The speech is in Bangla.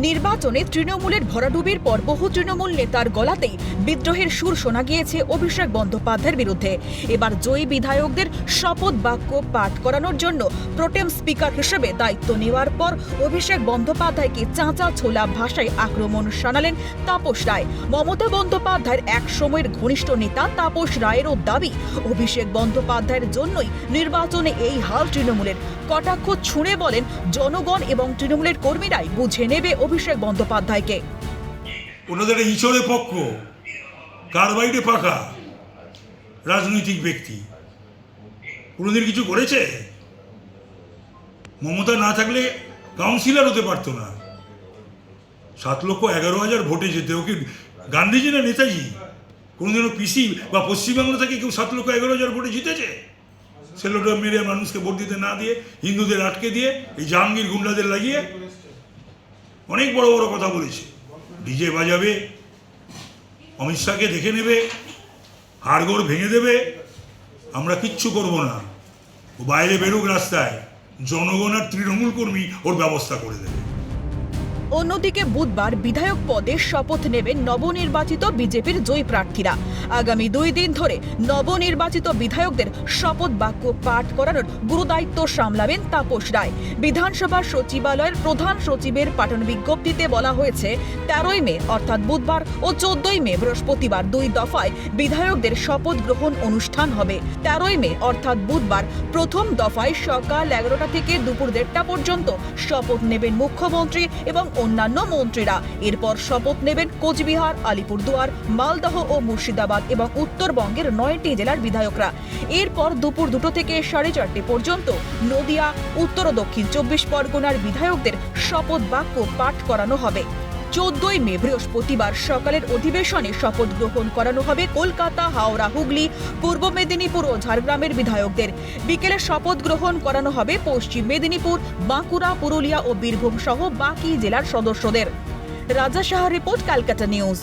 নির্বাচনে তৃণমূলের ভরাডুবির পর বহু তৃণমূল নেতার গলাতেই বিদ্রোহের সুর শোনা গিয়েছে অভিষেক বন্দ্যোপাধ্যায়ের বিরুদ্ধে। এবার জয়ী বিধায়কদের শপথ বাক্য পাঠ করানোর জন্য প্রোটেম স্পিকার হিসেবে দায়িত্ব নেওয়ার পর অভিষেক বন্দ্যোপাধ্যায়কে চাঁচা ছোলা ভাষায় আক্রমণ শানালেন তাপস রায়। মমতা বন্দ্যোপাধ্যায়ের এক সময়ের ঘনিষ্ঠ নেতা তাপস রায়েরও দাবি, অভিষেক বন্দ্যোপাধ্যায়ের জন্যই নির্বাচনে এই হাল তৃণমূলের। কটাক্ষ ছুঁড়ে বলেন, জনগণ এবং তৃণমূলের কর্মীরাই বুঝে নেবে অভিষেক বন্দ্যোপাধ্যায়কে। ওনাদের ইঁচড়ে পক্ষ, কার বাইরে পাকা রাজনৈতিক ব্যক্তি কোনোদিন কিছু করেছে? মমতা না থাকলে কাউন্সিলর হতে পারতো না। 7,11,000 ভোটে যেতে ওকে গান্ধীজি না নেতাজি? কোনোদিনও পিসি বা পশ্চিমবাংলা থেকে কেউ 7,11,000 ভোটে জিতেছে? সেলোটা মেরে মানুষকে ভোট দিতে না দিয়ে, হিন্দুদের আটকে দিয়ে, এই জাহাঙ্গীর গুন্ডাদের লাগিয়ে অনেক বড় বড় কথা বলেছে। ডিজে বাজাবে, অমিত শাহকে দেখে নেবে, হাড়গোড় ভেঙে দেবে। আমরা কিচ্ছু করব না। ও বাইরে বেরোক রাস্তায়, জনগণ আর তৃণমূল কর্মী ওর ব্যবস্থা করে দেবে। অন্যদিকে বুধবার বিধায়ক পদে শপথ নেবেন নবনির্বাচিত বিজেপির জয়ী প্রার্থীরা। আগামী 2 দিন ধরে নবনির্বাচিত বিধায়কদের শপথ বাক্য পাঠ করানোর গুরুদায়িত্ব সামলাবেন তাপস রায়। বিধানসভা সচিবালয়ের প্রধান সচিবের পাঠানো বিজ্ঞপ্তিতে বলা হয়েছে, 13ই মে অর্থাৎ বুধবার ও 14ই মে বৃহস্পতিবার 2 দফায় বিধায়কদের শপথ গ্রহণ অনুষ্ঠান হবে। 13ই মে অর্থাৎ বুধবার প্রথম দফায় সকাল 11টা থেকে দুপুর 1:30টা পর্যন্ত শপথ নেবেন মুখ্যমন্ত্রী এবং অন্যান্য মন্ত্রীরা। এরপর শপথ নেবেন কোচবিহার, আলিপুরদুয়ার, মালদহ ও মুর্শিদাবাদ এবং উত্তরবঙ্গের 9টি জেলার বিধায়করা। এরপর দুপুর 2টো থেকে 4:30 পর্যন্ত নদিয়া, উত্তর ও দক্ষিণ 24 পরগনার বিধায়কদের শপথ বাক্য পাঠ করানো হবে। 14ই মে বৃহস্পতিবার সকালের অধিবেশনে শপথ গ্রহণ করানো হবে কলকাতা, হাওড়া, হুগলি, পূর্ব মেদিনীপুর ও ঝাড়গ্রামের বিধায়কদের। বিকেলে শপথ গ্রহণ করানো হবে পশ্চিম মেদিনীপুর, বাঁকুড়া, পুরুলিয়া ও বীরভূম সহ বাকি জেলার সদস্যদের। রাজা সাহা রিপোর্ট, ক্যালকাটা নিউজ।